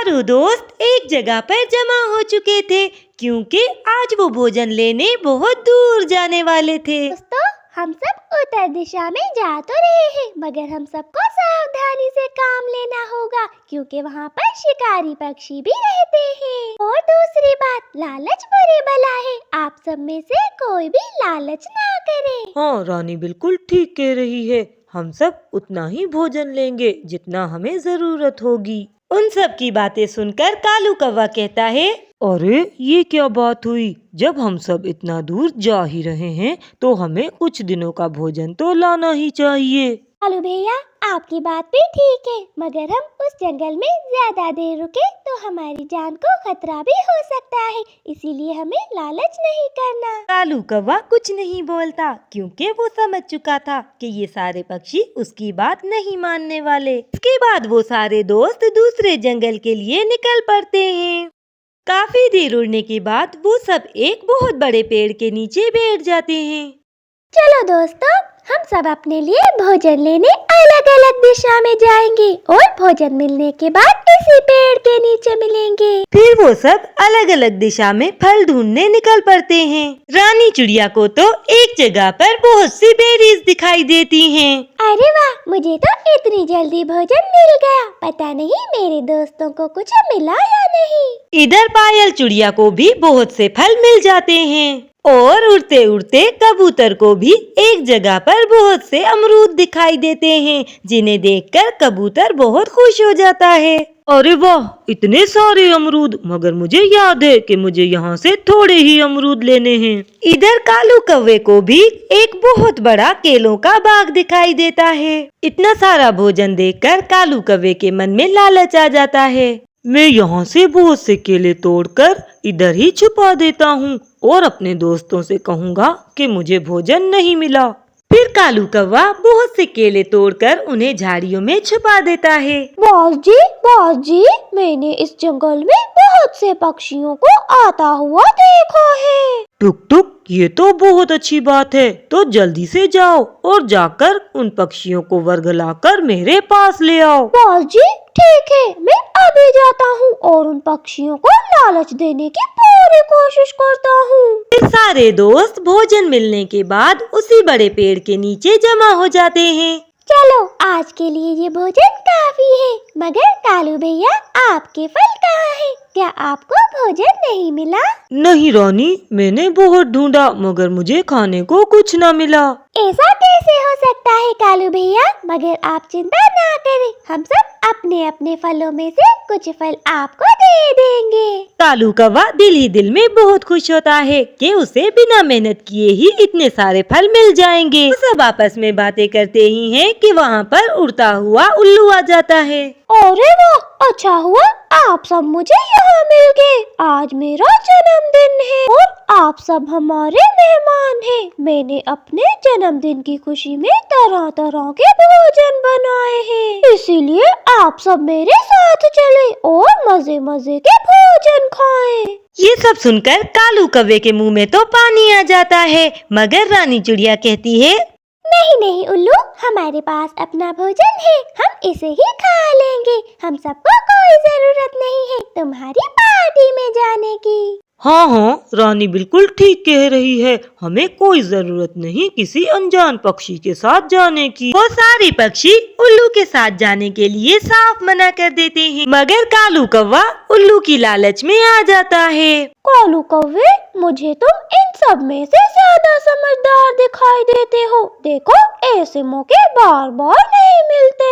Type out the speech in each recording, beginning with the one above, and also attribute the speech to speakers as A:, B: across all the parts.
A: चारों दोस्त एक जगह पर जमा हो चुके थे क्योंकि आज वो भोजन लेने बहुत दूर जाने वाले थे।
B: दोस्तों, हम सब उत्तर दिशा में जा तो रहे हैं, मगर हम सबको सावधानी से काम लेना होगा क्योंकि वहाँ पर शिकारी पक्षी भी रहते हैं। और दूसरी बात, लालच बुरी बला है, आप सब में से कोई भी लालच ना करे।
A: हाँ, रानी बिल्कुल ठीक कह रही है। हम सब उतना ही भोजन लेंगे जितना हमें जरूरत होगी। उन सब की बातें सुनकर कालू कौवा कहता है, अरे ये क्या बात हुई? जब हम सब इतना दूर जा ही रहे हैं तो हमें कुछ दिनों का भोजन तो लाना ही चाहिए।
B: कालू भैया, आपकी बात भी ठीक है, मगर हम उस जंगल में ज्यादा देर रुके तो हमारी जान को खतरा भी हो सकता है, इसीलिए हमें लालच नहीं करना।
A: कालू कौवा कुछ नहीं बोलता क्योंकि वो समझ चुका था कि ये सारे पक्षी उसकी बात नहीं मानने वाले। इसके बाद वो सारे दोस्त दूसरे जंगल के लिए निकल पड़ते हैं। काफी देर उड़ने के बाद वो सब एक बहुत बड़े पेड़ के नीचे बैठ जाते हैं।
B: चलो दोस्तों, हम सब अपने लिए भोजन लेने अलग अलग दिशा में जाएंगे और भोजन मिलने के बाद इसी पेड़ के नीचे मिलेंगे।
A: फिर वो सब अलग अलग दिशा में फल ढूंढने निकल पड़ते हैं। रानी चिड़िया को तो एक जगह पर बहुत सी बेरीज दिखाई देती हैं।
B: अरे वाह, मुझे तो इतनी जल्दी भोजन मिल गया, पता नहीं मेरे दोस्तों को कुछ मिला या नहीं।
A: इधर पायल चिड़िया को भी बहुत से फल मिल जाते हैं और उड़ते उड़ते कबूतर को भी एक जगह पर बहुत से अमरूद दिखाई देते हैं, जिन्हें देखकर कबूतर बहुत खुश हो जाता है। अरे वाह, इतने सारे अमरूद, मगर मुझे याद है कि मुझे यहाँ से थोड़े ही अमरूद लेने हैं। इधर कालू कौवे को भी एक बहुत बड़ा केलों का बाग दिखाई देता है। इतना सारा भोजन देखकर कालू कौवे के मन में लालच आ जाता है। मैं यहाँ से बहुत से केले तोड़कर इधर ही छुपा देता हूँ और अपने दोस्तों से कहूँगा कि मुझे भोजन नहीं मिला। फिर कालू कौवा बहुत से केले तोड़कर उन्हें झाड़ियों में छुपा देता है।
B: बॉस जी, मैंने इस जंगल में बहुत से पक्षियों को आता हुआ देखा है।
A: टुक टुक, ये तो बहुत अच्छी बात है, तो जल्दी से जाओ और जाकर उन पक्षियों को वर्गलाकर मेरे पास ले आओ।
B: बॉस जी, ठीक है, मैं अभी जाता हूँ और उन पक्षियों को लालच देने की पूरी कोशिश करता हूँ।
A: फिर सारे दोस्त भोजन मिलने के बाद उसी बड़े पेड़ के नीचे जमा हो जाते हैं।
B: चलो, आज के लिए ये भोजन काफी है, मगर कालू भैया, आपके फल कहाँ हैं? क्या आपको भोजन नहीं मिला?
A: नहीं रानी, मैंने बहुत ढूंढा मगर मुझे खाने को कुछ न मिला।
B: ऐसा कैसे हो सकता है कालू भैया? मगर आप चिंता ना करें, हम सब अपने अपने फलों में से कुछ फल आपको दे देंगे।
A: कालू कौवा दिल ही दिल में बहुत खुश होता है कि उसे बिना मेहनत किए ही इतने सारे फल मिल जाएंगे। सब आपस में बातें करते ही हैं कि वहाँ पर उड़ता हुआ उल्लू आ जाता है।
B: अरे वाह, अच्छा हुआ आप सब मुझे यहाँ मिल गए। आज मेरा जन्मदिन है और आप सब हमारे मेहमान हैं। मैंने अपने जन्मदिन की खुशी में तरह तरह के भोजन बनाए हैं, इसीलिए आप सब मेरे साथ चले और मजे मजे के भोजन खाएं।
A: ये सब सुनकर कालू कौवे के मुंह में तो पानी आ जाता है, मगर रानी चिड़िया कहती है,
B: नहीं उल्लू, हमारे पास अपना भोजन है, हम इसे ही खा लेंगे। हम सबको कोई जरूरत नहीं है तुम्हारी पार्टी में जाने की।
A: हाँ, रानी बिल्कुल ठीक कह रही है, हमें कोई जरूरत नहीं किसी अनजान पक्षी के साथ जाने की। वो सारे पक्षी उल्लू के साथ जाने के लिए साफ मना कर देते हैं, मगर कालू कौवा उल्लू की लालच में आ जाता है।
B: कालू कौवे, मुझे तुम इन सब में से ज्यादा समझदार दिखाई देते हो। देखो, ऐसे मौके बार बार नहीं मिलते।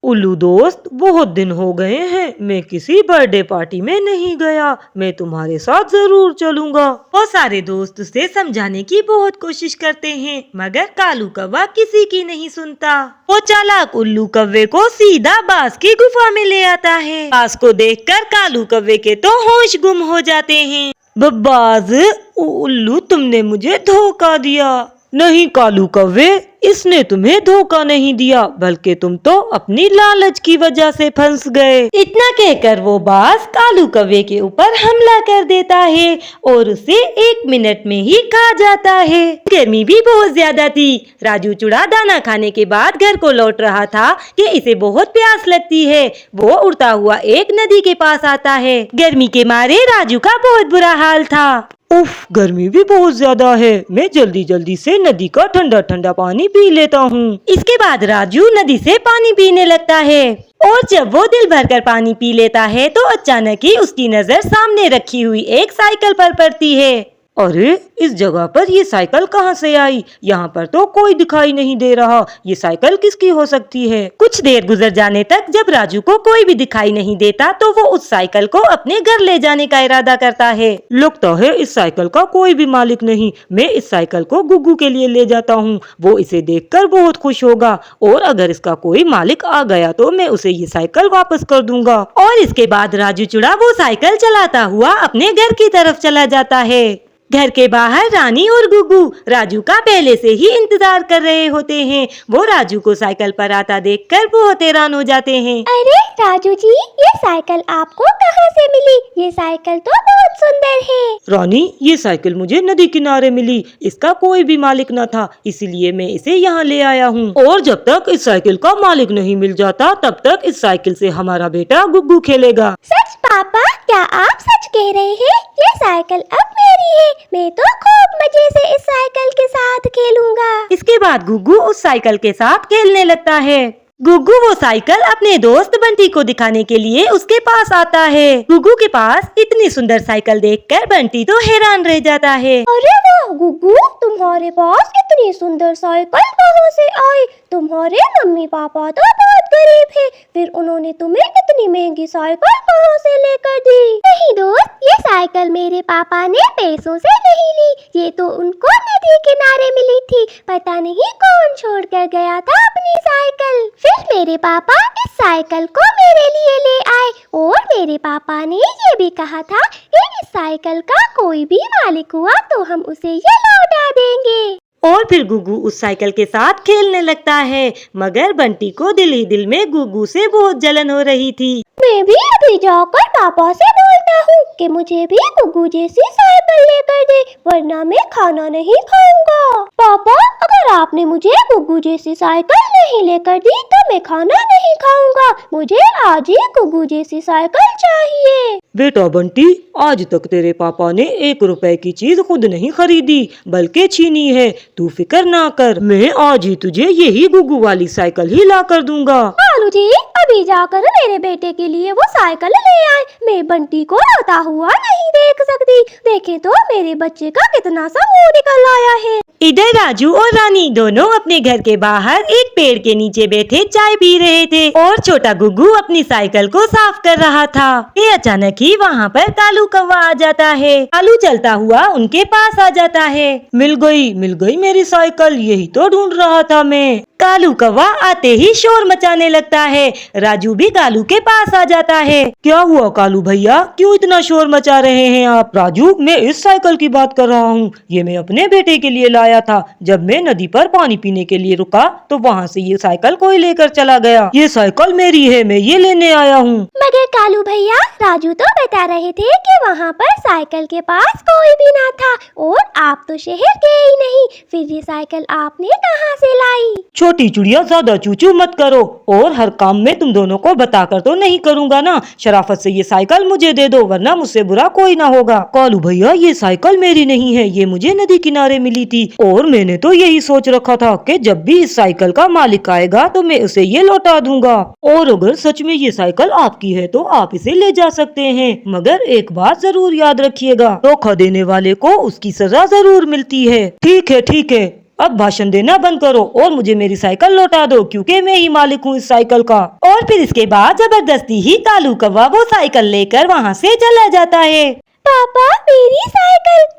A: उल्लू दोस्त, बहुत दिन हो गए हैं, मैं किसी बर्थडे पार्टी में नहीं गया, मैं तुम्हारे साथ जरूर चलूंगा। वो सारे दोस्त उसे समझाने की बहुत कोशिश करते हैं, मगर कालू कौवा किसी की नहीं सुनता। वो चालाक उल्लू कौवे को सीधा बांस की गुफा में ले आता है। बांस को देखकर कालू कौवे के तो होश गुम हो जाते हैं। बाज, उल्लू तुमने मुझे धोखा दिया। नहीं कालू कौवे, इसने तुम्हें धोखा नहीं दिया, बल्कि तुम तो अपनी लालच की वजह से फंस गए। इतना कहकर वो बाज कालू कौवे के ऊपर हमला कर देता है और उसे 1 मिनट में ही खा जाता है। गर्मी भी बहुत ज्यादा थी। राजू चूड़ा दाना खाने के बाद घर को लौट रहा था कि इसे बहुत प्यास लगती है। वो उड़ता हुआ एक नदी के पास आता है। गर्मी के मारे राजू का बहुत बुरा हाल था। उफ, गर्मी भी बहुत ज्यादा है। मैं जल्दी जल्दी से नदी का ठंडा ठंडा पानी पी लेता हूँ। इसके बाद राजू नदी से पानी पीने लगता है और जब वो दिल भरकर पानी पी लेता है तो अचानक ही उसकी नजर सामने रखी हुई एक साइकिल पर पड़ती है। अरे, इस जगह पर ये साइकिल कहाँ से आई? यहाँ पर तो कोई दिखाई नहीं दे रहा। ये साइकिल किसकी हो सकती है? कुछ देर गुजर जाने तक जब राजू को कोई भी दिखाई नहीं देता तो वो उस साइकिल को अपने घर ले जाने का इरादा करता है। लगता है इस साइकिल का कोई भी मालिक नहीं। मैं इस साइकिल को गुग्गू के लिए ले जाता हूँ। वो इसे देखकर बहुत खुश होगा और अगर इसका कोई मालिक आ गया तो मैं उसे ये साइकिल वापस कर दूंगा। और इसके बाद राजू चूड़ा वो साइकिल चलाता हुआ अपने घर की तरफ चला जाता है। घर के बाहर रानी और गुग्गू राजू का पहले से ही इंतजार कर रहे होते हैं। वो राजू को साइकिल पर आता देखकर बहुत हैरान हो जाते हैं।
B: अरे राजू जी, ये साइकिल आपको कहाँ से मिली? ये साइकिल तो बहुत सुंदर है।
A: रानी, ये साइकिल मुझे नदी किनारे मिली। इसका कोई भी मालिक न था, इसीलिए मैं इसे यहाँ ले आया हूँ। और जब तक इस साइकिल का मालिक नहीं मिल जाता तब तक इस साइकिल से हमारा बेटा गुग्गू खेलेगा।
B: सच पापा, क्या आप सच कह रहे हैं? ये साइकिल अब मेरी है। मैं तो खूब मजे से इस साइकिल के साथ खेलूंगा।
A: इसके बाद गुग्गू उस साइकिल के साथ खेलने लगता है। गुग्गू वो साइकिल अपने दोस्त बंटी को दिखाने के लिए उसके पास आता है। गुग्गू के पास इतनी सुंदर साइकिल देखकर बंटी तो हैरान रह जाता है।
B: अरे वाह गुग्गू, तुम्हारे पास इतनी सुंदर साइकिल कहाँ से आई? तुम्हारे मम्मी पापा तो बहुत गरीब है, फिर उन्होंने तुम्हें इतनी महंगी साइकिल कहाँ से लेकर दी? नहीं दोस्त, ये साइकिल मेरे पापा ने पैसों से नहीं ली। ये तो उनको नदी किनारे मिली थी। पता नहीं कौन छोड़ कर गया था अपनी साइकिल। फिर मेरे पापा इस साइकिल को मेरे लिए ले आए और मेरे पापा ने ये भी कहा था कि इस साइकिल का कोई भी मालिक हुआ तो हम उसे ये लौटा देंगे।
A: और फिर गुग्गू उस साइकिल के साथ खेलने लगता है, मगर बंटी को दिल ही दिल में गुग्गू से बहुत जलन हो रही थी।
B: मैं भी अभी जाकर पापा से बोलता हूँ कि मुझे भी गुग्गू जैसी साइकिल लेकर दे, वरना मैं खाना नहीं खाऊंगा। पापा, अगर आपने मुझे गुग्गू जैसी साइकिल नहीं लेकर दी तो मैं खाना नहीं खाऊंगा। मुझे आज ही गुग्गू जैसी साइकिल चाहिए।
A: बेटा बंटी, आज तक तेरे पापा ने 1 रुपए की चीज खुद नहीं खरीदी बल्कि छीनी है। तू फिक्र ना कर, मैं आज ही तुझे यही गुग्गू वाली साइकिल ही ला कर दूंगा।
B: कालू जी, अभी जाकर मेरे बेटे के लिए वो साइकिल ले आए। मैं बंटी को रोता हुआ नहीं देख सकती। देखे तो मेरे बच्चे का कितना सा मुंह निकल आया है।
A: इधर राजू और रानी दोनों अपने घर के बाहर एक पेड़ के नीचे बैठे चाय पी रहे थे और छोटा गुग्गू अपनी साइकिल को साफ कर रहा था। ये अचानक ही वहाँ पर कालू कौवा आ जाता है। कालू चलता हुआ उनके पास आ जाता है। मिल गई मेरी साइकिल, यही तो ढूंढ रहा था मैं। कालू कौवा आते ही शोर मचाने लगता है। राजू भी कालू के पास आ जाता है। क्या हुआ कालू भैया, क्यों इतना शोर मचा रहे हैं आप? राजू, मैं इस साइकिल की बात कर रहा हूँ। ये मैं अपने बेटे के लिए लाया था। जब मैं नदी पर पानी पीने के लिए रुका तो वहाँ से ये साइकिल कोई लेकर चला गया। ये साइकिल मेरी है, मैं ये लेने आया हूँ।
B: मगर कालू भैया, राजू तो बता रहे थे कि वहाँ पर साइकिल के पास कोई भी ना था और आप तो शहर गए ही नहीं। फिर ये साइकिल आपने कहाँ से लाई?
A: छोटी चुड़िया, ज्यादा चूचू मत करो और हर काम में तुम दोनों को बताकर तो नहीं करूँगा ना। शराफत से ये साइकिल मुझे दे दो, वरना मुझसे बुरा कोई ना होगा। कालू भैया, ये साइकिल मेरी नहीं है, ये मुझे नदी किनारे मिली थी और मैंने तो यही सोच रखा था कि जब भी इस साइकिल का मालिक आएगा तो मैं उसे ये लौटा दूंगा। और अगर सच में ये साइकिल आपकी है तो आप इसे ले जा सकते हैं, मगर एक बात जरूर याद रखिएगा, धोखा देने वाले को उसकी सजा जरूर मिलती है। ठीक है, अब भाषण देना बंद करो और मुझे मेरी साइकिल लौटा दो, क्योंकि मैं ही मालिक हूँ इस साइकिल का। और फिर इसके बाद जबरदस्ती ही कालू कौवा वो साइकिल लेकर वहाँ से चला जाता है।
B: पापा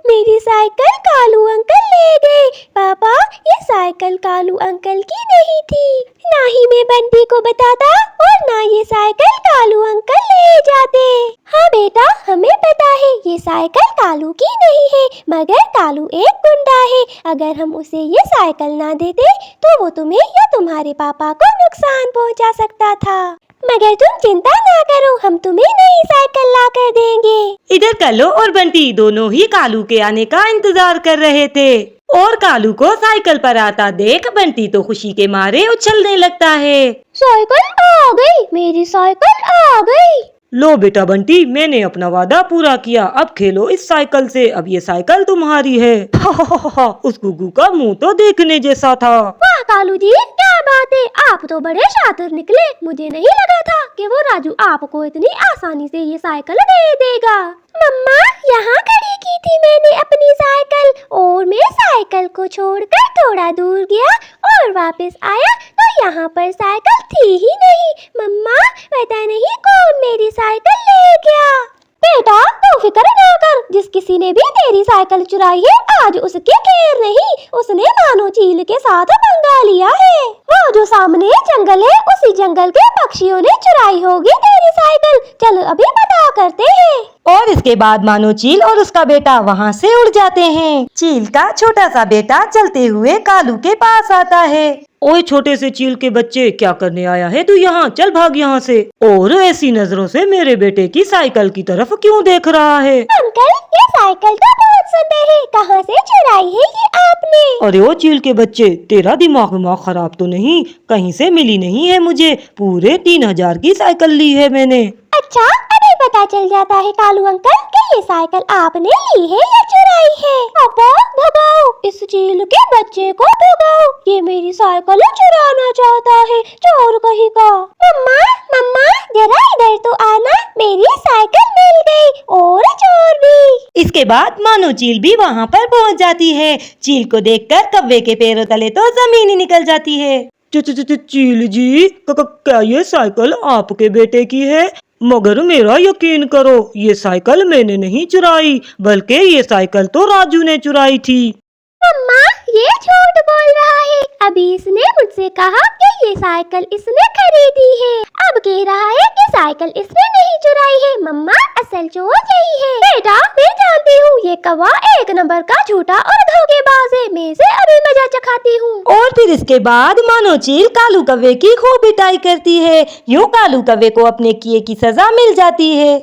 B: मेरी साइकिल कालू अंकल ले गए। पापा ये साइकिल कालू अंकल की नहीं थी। ना ही मैं बंटी को बताता और ना ये साइकिल कालू अंकल ले जाते। हाँ बेटा, हमें पता है ये साइकिल कालू की नहीं है, मगर कालू एक गुंडा है। अगर हम उसे ये साइकिल ना देते तो वो तुम्हें या तुम्हारे पापा को नुकसान पहुंचा सकता था। मगर तुम चिंता ना करो, हम तुम्हें नई साइकिल ला कर देंगे।
A: इधर कल्लो और बंटी दोनों ही कालू के आने का इंतजार कर रहे थे और कालू को साइकिल पर आता देख बंटी तो खुशी के मारे उछलने लगता है।
B: साइकिल आ गई, मेरी साइकिल आ गई।
A: लो बेटा बंटी, मैंने अपना वादा पूरा किया, अब खेलो इस साइकिल से, अब ये साइकिल तुम्हारी है। उस गुग्गू का मुंह तो देखने जैसा था।
B: वाह कालू जी, क्या बात है, आप तो बड़े शातिर निकले। मुझे नहीं लगा था कि वो राजू आपको इतनी आसानी से ये साइकिल दे देगा। मम्मा, यहाँ खड़ी की थी मैंने अपनी साइकिल और मैं साइकिल को छोड़कर थोड़ा दूर गया और वापस आया तो यहाँ पर साइकिल थी ही नहीं। मम्मा, पता नहीं कौन मेरी साइकिल ले गया। बेटा तू फिक्र ना कर, जिस किसी ने भी तेरी साइकिल चुराई है आज उसके खैर नहीं, उसने मानो चील के साथ पंगा लिया है। वो जो सामने जंगल है उसी जंगल के पक्षियों ने चुराई होगी तेरी साइकिल। चल अभी पता करते हैं।
A: और इसके बाद मानो चील और उसका बेटा वहाँ से उड़ जाते हैं। चील का छोटा सा बेटा चलते हुए कालू के पास आता है। ओए छोटे से चील के बच्चे, क्या करने आया है तू यहाँ? चल भाग यहाँ से। और ऐसी नजरों से मेरे बेटे की साइकिल की तरफ क्यों देख रहा है?
B: अंकल, ये साइकिल तो बहुत सुंदर है, कहाँ से चुराई है ये आपने?
A: अरे ओ चील के बच्चे, तेरा दिमाग खराब तो नहीं? कहीं से मिली नहीं है मुझे, पूरे 3000 की साइकिल ली है मैंने।
B: अच्छा, अभी पता चल जाता है कालू अंकल कि ये साइकिल आपने ली है या चुराई है। पापा भगाओ, इस चील के बच्चे को भगाओ, ये मेरी साइकिल चुराना चाहता है, चोर कहीं का। मम्मा मम्मा, जरा इधर तो आना, मेरी साइकिल मिल गई और चोर भी।
A: इसके बाद मानो चील भी वहाँ पर पहुँच जाती है। चील को देखकर कव्वे के पैरों तले तो जमीन ही निकल जाती है। चील जी, क्या ये साइकिल आपके बेटे की है? मगर मेरा यकीन करो, ये साइकिल मैंने नहीं चुराई, बल्कि ये साइकिल तो राजू ने चुराई थी।
B: मम्मा, ये झूठ बोल रहा है। अभी इसने मुझसे कहा कि ये साइकिल इसने खरीदी है, अब कह रहा है कि साइकिल इसने नहीं चुराई है। मम्मा, असल चोर यही है। बेटा मैं जानती हूँ ये कौवा एक नंबर का झूठा और धोखेबाज है, मैं इसे अभी मजा चखाती हूँ।
A: और फिर इसके बाद मानो चील कालू कव्वे की खूब पिटाई करती है। यूँ कालू कव्वे को अपने किए की सजा मिल जाती है।